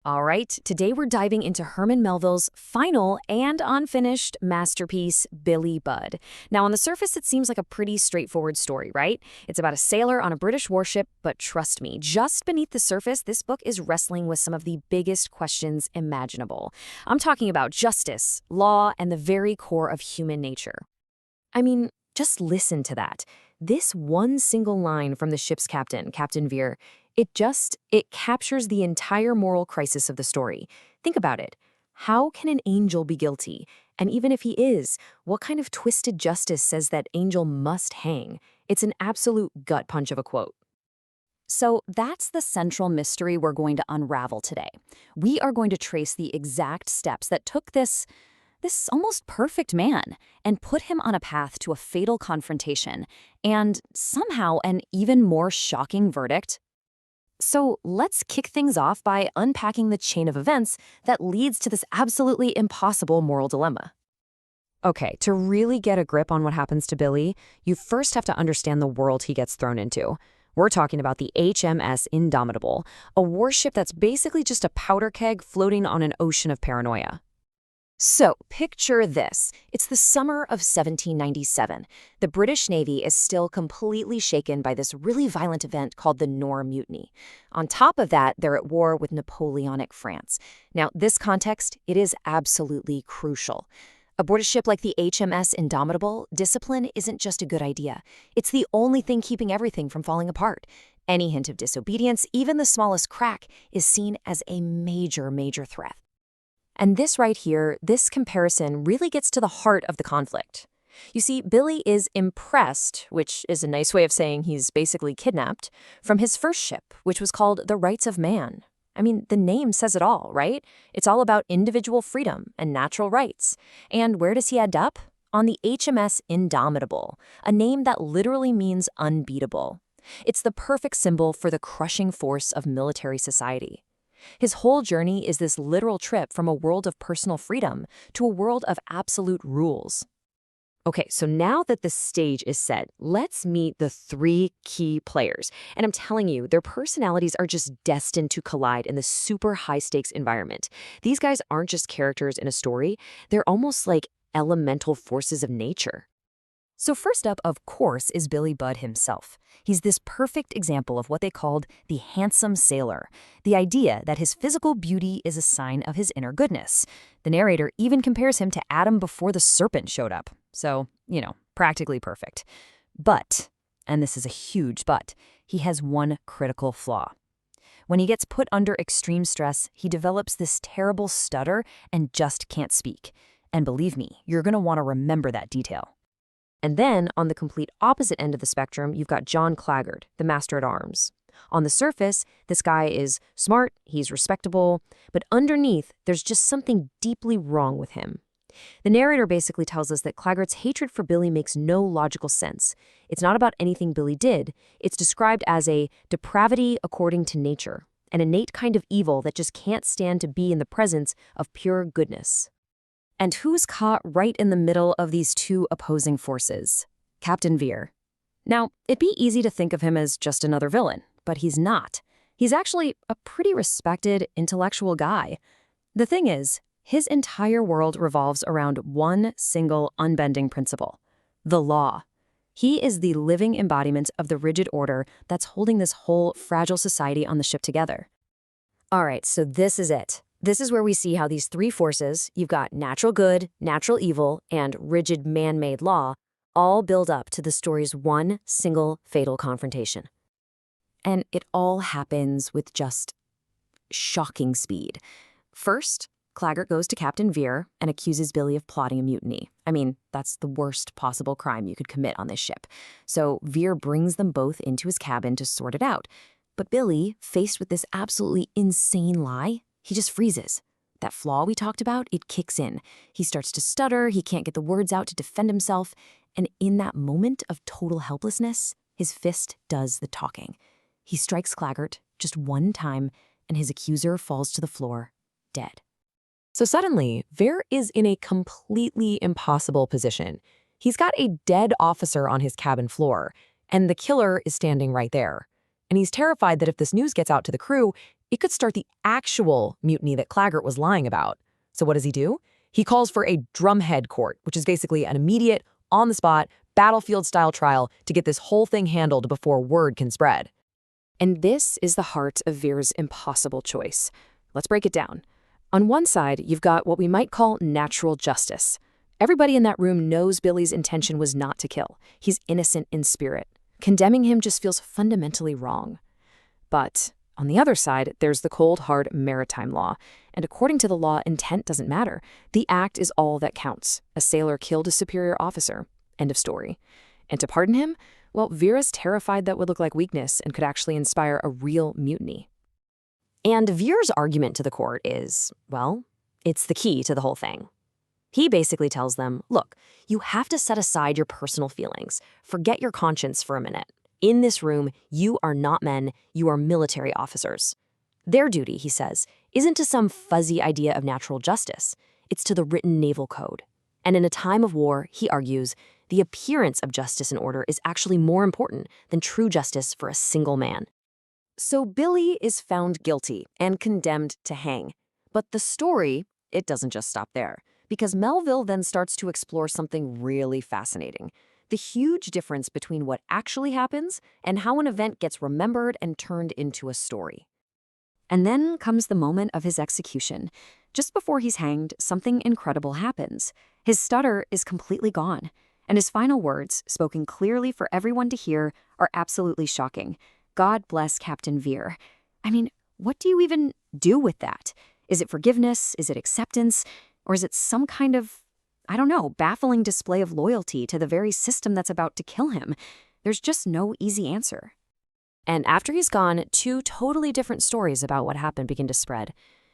All right, today we're diving into Herman Melville's final and unfinished masterpiece, Billy Budd. Now, on the surface, it seems like a pretty straightforward story, right? It's about a sailor on a British warship, but trust me, just beneath the surface, this book is wrestling with some of the biggest questions imaginable. I'm talking about justice, law, and the very core of human nature. I mean, just listen to that. This one single line from the ship's captain, Captain Vere, it captures the entire moral crisis of the story. Think about it. How can an angel be guilty? And even if he is, what kind of twisted justice says that angel must hang? It's an absolute gut punch of a quote. So that's the central mystery we're going to unravel today. We are going to trace the exact steps that took this almost perfect man and put him on a path to a fatal confrontation and somehow an even more shocking verdict. So let's kick things off by unpacking the chain of events that leads to this absolutely impossible moral dilemma. Okay, to really get a grip on what happens to Billy, you first have to understand the world he gets thrown into. We're talking about the HMS Indomitable, a warship that's basically just a powder keg floating on an ocean of paranoia. So, picture this. It's the summer of 1797. The British Navy is still completely shaken by this really violent event called the Nore Mutiny. On top of that, they're at war with Napoleonic France. Now, this context, it is absolutely crucial. Aboard a ship like the HMS Indomitable, discipline isn't just a good idea. It's the only thing keeping everything from falling apart. Any hint of disobedience, even the smallest crack, is seen as a major threat. And this right here, this comparison really gets to the heart of the conflict. You see, Billy is impressed, which is a nice way of saying he's basically kidnapped, from his first ship, which was called the Rights of Man. I mean, the name says it all, right? It's all about individual freedom and natural rights. And where does he end up? On the HMS Indomitable, a name that literally means unbeatable. It's the perfect symbol for the crushing force of military society. His whole journey is this literal trip from a world of personal freedom to a world of absolute rules. Okay, so now that the stage is set, let's meet the three key players. And I'm telling you, their personalities are just destined to collide in this super high-stakes environment. These guys aren't just characters in a story, they're almost like elemental forces of nature. So first up, of course, is Billy Budd himself. He's this perfect example of what they called the handsome sailor, the idea that his physical beauty is a sign of his inner goodness. The narrator even compares him to Adam before the serpent showed up. So, practically perfect. But, and this is a huge but, he has one critical flaw. When he gets put under extreme stress, he develops this terrible stutter and just can't speak. And believe me, you're going to want to remember that detail. And then, on the complete opposite end of the spectrum, you've got John Claggart, the master-at-arms. On the surface, this guy is smart, he's respectable, but underneath, there's just something deeply wrong with him. The narrator basically tells us that Claggart's hatred for Billy makes no logical sense. It's not about anything Billy did. It's described as a depravity according to nature, an innate kind of evil that just can't stand to be in the presence of pure goodness. And who's caught right in the middle of these two opposing forces? Captain Vere. Now, it'd be easy to think of him as just another villain, but he's not. He's actually a pretty respected, intellectual guy. The thing is, his entire world revolves around one single unbending principle: the law. He is the living embodiment of the rigid order that's holding this whole fragile society on the ship together. All right, so this is it. This is where we see how these three forces, you've got natural good, natural evil, and rigid man-made law, all build up to the story's one single fatal confrontation. And it all happens with just shocking speed. First, Claggart goes to Captain Vere and accuses Billy of plotting a mutiny. I mean, that's the worst possible crime you could commit on this ship. So Vere brings them both into his cabin to sort it out. But Billy, faced with this absolutely insane lie, he just freezes. That flaw we talked about, it kicks in. He starts to stutter, he can't get the words out to defend himself, and in that moment of total helplessness, his fist does the talking. He strikes Claggart just one time, and his accuser falls to the floor, dead. So suddenly, Vere is in a completely impossible position. He's got a dead officer on his cabin floor, and the killer is standing right there. And he's terrified that if this news gets out to the crew, it could start the actual mutiny that Claggart was lying about. So what does he do? He calls for a drumhead court, which is basically an immediate, on-the-spot, battlefield-style trial to get this whole thing handled before word can spread. And this is the heart of Vere's impossible choice. Let's break it down. On one side, you've got what we might call natural justice. Everybody in that room knows Billy's intention was not to kill. He's innocent in spirit. Condemning him just feels fundamentally wrong. But on the other side, there's the cold, hard maritime law. And according to the law, intent doesn't matter. The act is all that counts. A sailor killed a superior officer. End of story. And to pardon him? Well, Vere's terrified that would look like weakness and could actually inspire a real mutiny. And Vere's argument to the court is, well, it's the key to the whole thing. He basically tells them, look, you have to set aside your personal feelings. Forget your conscience for a minute. In this room, you are not men, you are military officers. Their duty, he says, isn't to some fuzzy idea of natural justice. It's to the written naval code. And in a time of war, he argues, the appearance of justice and order is actually more important than true justice for a single man. So Billy is found guilty and condemned to hang. But the story, it doesn't just stop there, because Melville then starts to explore something really fascinating. The huge difference between what actually happens and how an event gets remembered and turned into a story. And then comes the moment of his execution. Just before he's hanged, something incredible happens. His stutter is completely gone, and his final words, spoken clearly for everyone to hear, are absolutely shocking. God bless Captain Vere. I mean, what do you even do with that? Is it forgiveness? Is it acceptance? Or is it some kind of, I don't know, baffling display of loyalty to the very system that's about to kill him? There's just no easy answer. And after he's gone, two totally different stories about what happened begin to spread.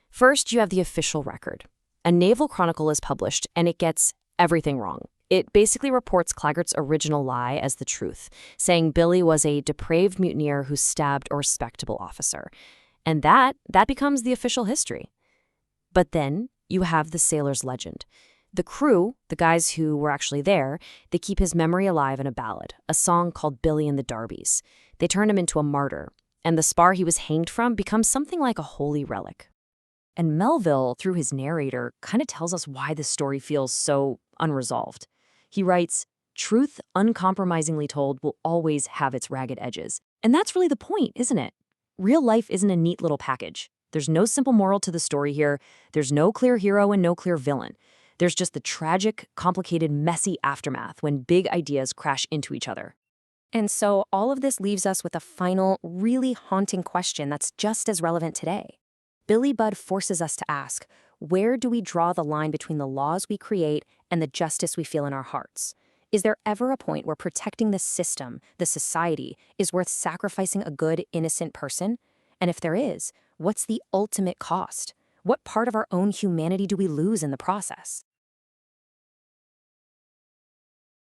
First, you have the official record. A naval chronicle is published, and it gets everything wrong. It basically reports Claggart's original lie as the truth, saying Billy was a depraved mutineer who stabbed a respectable officer. And that becomes the official history. But then you have the sailor's legend. The crew, the guys who were actually there, they keep his memory alive in a ballad, a song called Billy and the Darbies. They turn him into a martyr, and the spar he was hanged from becomes something like a holy relic. And Melville, through his narrator, kind of tells us why this story feels so unresolved. He writes, truth uncompromisingly told will always have its ragged edges. And that's really the point, isn't it? Real life isn't a neat little package. There's no simple moral to the story here. There's no clear hero and no clear villain. There's just the tragic, complicated, messy aftermath when big ideas crash into each other. And so all of this leaves us with a final, really haunting question that's just as relevant today. Billy Budd forces us to ask, where do we draw the line between the laws we create and the justice we feel in our hearts? Is there ever a point where protecting the system, the society, is worth sacrificing a good, innocent person? And if there is, what's the ultimate cost? What part of our own humanity do we lose in the process?